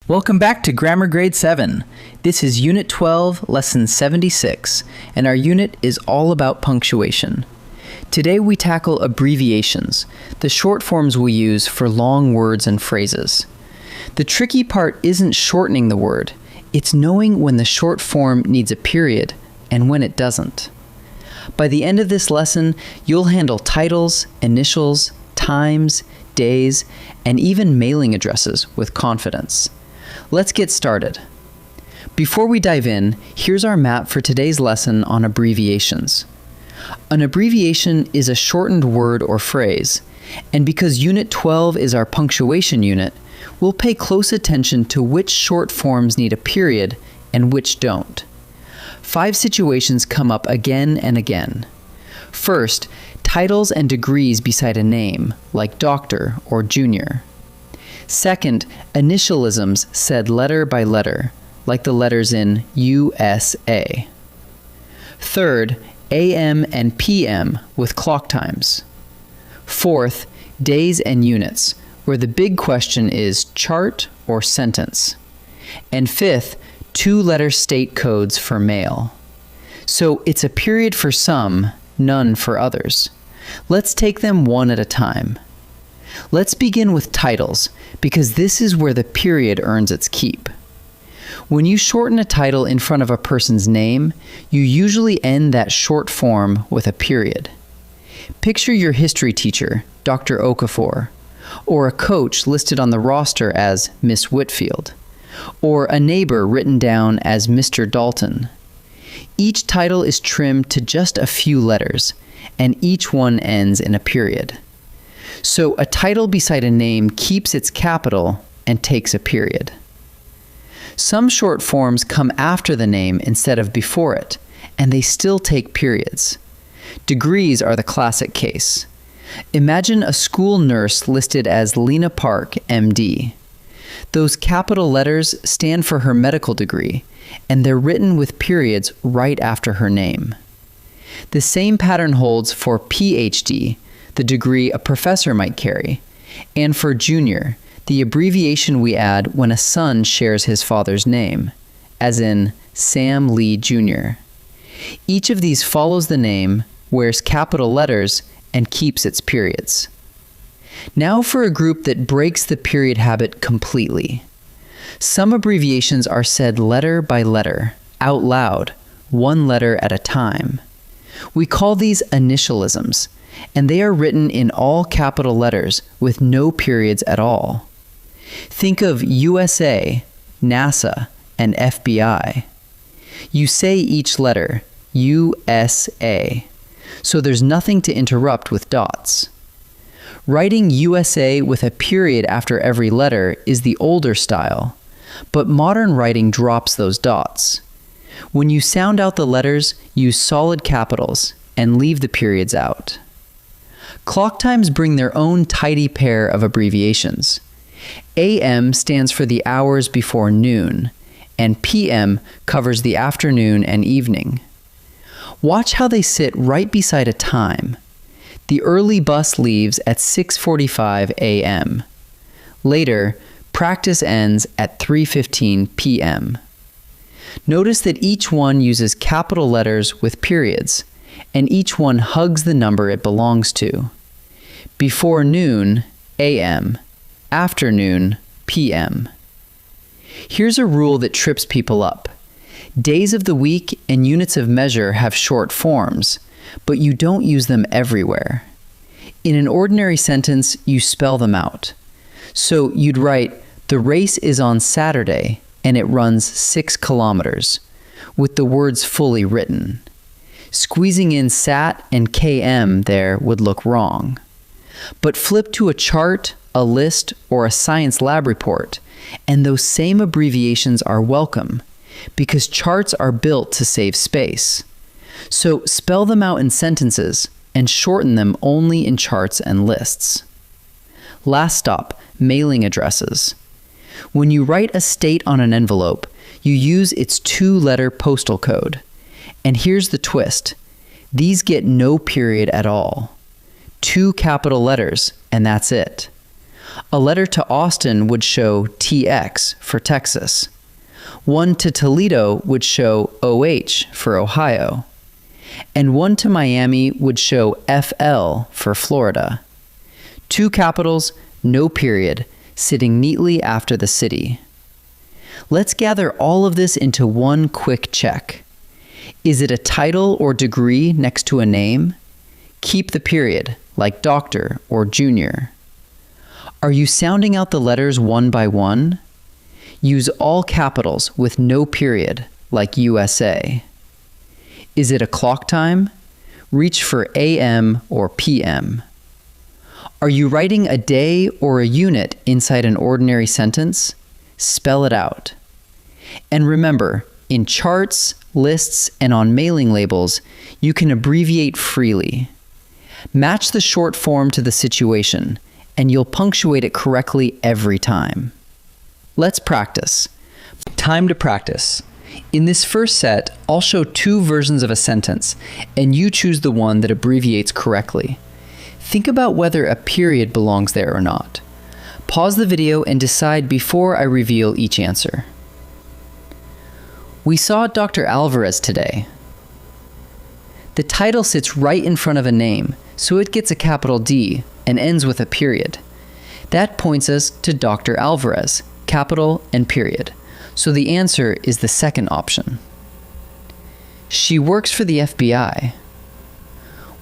Welcome back to Grammar Grade 7. This is Unit 12, Lesson 76, and our unit is all about punctuation. Today we tackle abbreviations, the short forms we use for long words and phrases. The tricky part isn't shortening the word, it's knowing when the short form needs a period and when it doesn't. By the end of this lesson, you'll handle titles, initials, times, days, and even mailing addresses with confidence. Let's get started. Before we dive in, here's our map for today's lesson on abbreviations. An abbreviation is a shortened word or phrase, and because Unit 12 is our punctuation unit, we'll pay close attention to which short forms need a period and which don't. 5 situations come up again and again. First, titles and degrees beside a name, like doctor or junior. Second, initialisms said letter by letter, like the letters in USA. Third, AM and PM with clock times. Fourth, days and units, where the big question is chart or sentence. And fifth, 2-letter state codes for mail. So it's a period for some, none for others. Let's take them one at a time. Let's begin with titles, because this is where the period earns its keep. When you shorten a title in front of a person's name, you usually end that short form with a period. Picture your history teacher, Dr. Okafor, or a coach listed on the roster as Miss Whitfield, or a neighbor written down as Mr. Dalton. Each title is trimmed to just a few letters, and each one ends in a period. So a title beside a name keeps its capital and takes a period. Some short forms come after the name instead of before it, and they still take periods. Degrees are the classic case. Imagine a school nurse listed as Lena Park, MD. Those capital letters stand for her medical degree, and they're written with periods right after her name. The same pattern holds for PhD, the degree a professor might carry, and for junior, the abbreviation we add when a son shares his father's name, as in Sam Lee Jr. Each of these follows the name, wears capital letters, and keeps its periods. Now for a group that breaks the period habit completely. Some abbreviations are said letter by letter, out loud, one letter at a time. We call these initialisms, and they are written in all capital letters with no periods at all. Think of USA, NASA, and FBI. You say each letter, USA, so there's nothing to interrupt with dots. Writing USA with a period after every letter is the older style, but modern writing drops those dots. When you sound out the letters, use solid capitals and leave the periods out. Clock times bring their own tidy pair of abbreviations. AM stands for the hours before noon, and PM covers the afternoon and evening. Watch how they sit right beside a time. The early bus leaves at 6:45 a.m. Later, practice ends at 3:15 p.m. Notice that each one uses capital letters with periods, and each one hugs the number it belongs to. Before noon, a.m. Afternoon, p.m. Here's a rule that trips people up. Days of the week and units of measure have short forms, but you don't use them everywhere. In an ordinary sentence, you spell them out. So you'd write, the race is on Saturday, and it runs 6 kilometers, with the words fully written. Squeezing in sat and km there would look wrong. But flip to a chart, a list, or a science lab report, and those same abbreviations are welcome, because charts are built to save space. So spell them out in sentences and shorten them only in charts and lists. Last stop, mailing addresses. When you write a state on an envelope, you use its 2-letter postal code. And here's the twist. These get no period at all. 2 capital letters, and that's it. A letter to Austin would show TX for Texas. One to Toledo would show OH for Ohio. And one to Miami would show FL for Florida. Two capitals, no period, sitting neatly after the city. Let's gather all of this into one quick check. Is it a title or degree next to a name? Keep the period, like doctor or junior. Are you sounding out the letters one by one? Use all capitals with no period, like USA. Is it a clock time? Reach for AM or PM. Are you writing a day or a unit inside an ordinary sentence? Spell it out. And remember, in charts, lists, and on mailing labels, you can abbreviate freely. Match the short form to the situation, and you'll punctuate it correctly every time. Let's practice. Time to practice. In this first set, I'll show two versions of a sentence, and you choose the one that abbreviates correctly. Think about whether a period belongs there or not. Pause the video and decide before I reveal each answer. We saw Dr. Alvarez today. The title sits right in front of a name, so it gets a capital D and ends with a period. That points us to Dr. Alvarez, capital and period. So the answer is the second option. She works for the FBI.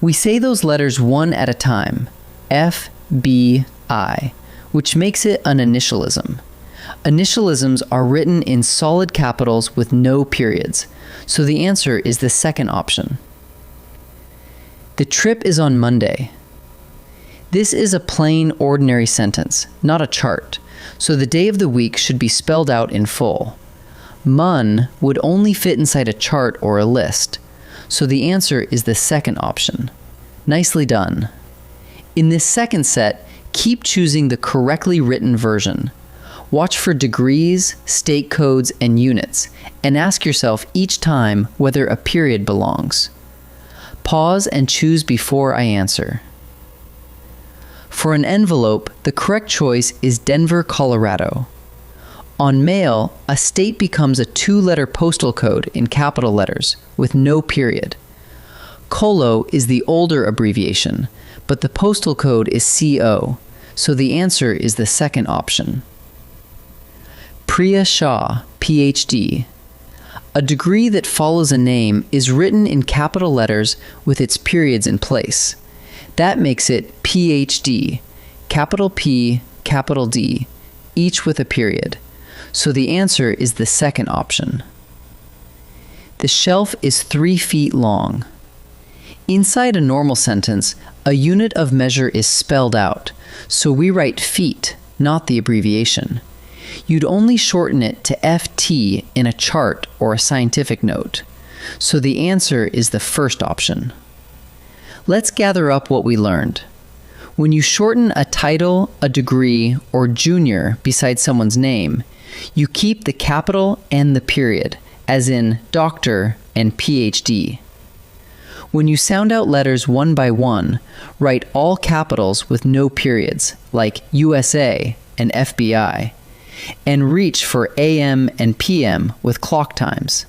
We say those letters one at a time, FBI, which makes it an initialism. Initialisms are written in solid capitals with no periods, so the answer is the second option. The trip is on Monday. This is a plain, ordinary sentence, not a chart, so the day of the week should be spelled out in full. Mon would only fit inside a chart or a list, so the answer is the second option. Nicely done. In this second set, keep choosing the correctly written version. Watch for degrees, state codes, and units, and ask yourself each time whether a period belongs. Pause and choose before I answer. For an envelope, the correct choice is Denver, Colorado. On mail, a state becomes a two-letter postal code in capital letters with no period. Colo is the older abbreviation, but the postal code is CO, so the answer is the second option. Priya Shah, PhD. A degree that follows a name is written in capital letters with its periods in place. That makes it PhD, capital P, capital D, each with a period. So the answer is the second option. The shelf is 3 feet long. Inside a normal sentence, a unit of measure is spelled out, so we write feet, not the abbreviation. You'd only shorten it to FT in a chart or a scientific note, so the answer is the first option. Let's gather up what we learned. When you shorten a title, a degree, or junior beside someone's name, you keep the capital and the period, as in doctor and PhD. When you sound out letters one by one, write all capitals with no periods, like USA and FBI, and reach for AM and PM with clock times.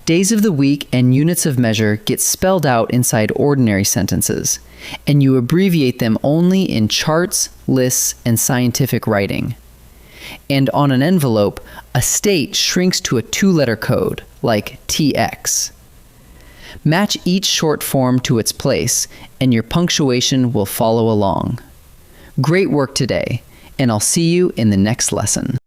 Days of the week and units of measure get spelled out inside ordinary sentences, and you abbreviate them only in charts, lists, and scientific writing. And on an envelope, a state shrinks to a two-letter code, like TX. Match each short form to its place, and your punctuation will follow along. Great work today, and I'll see you in the next lesson.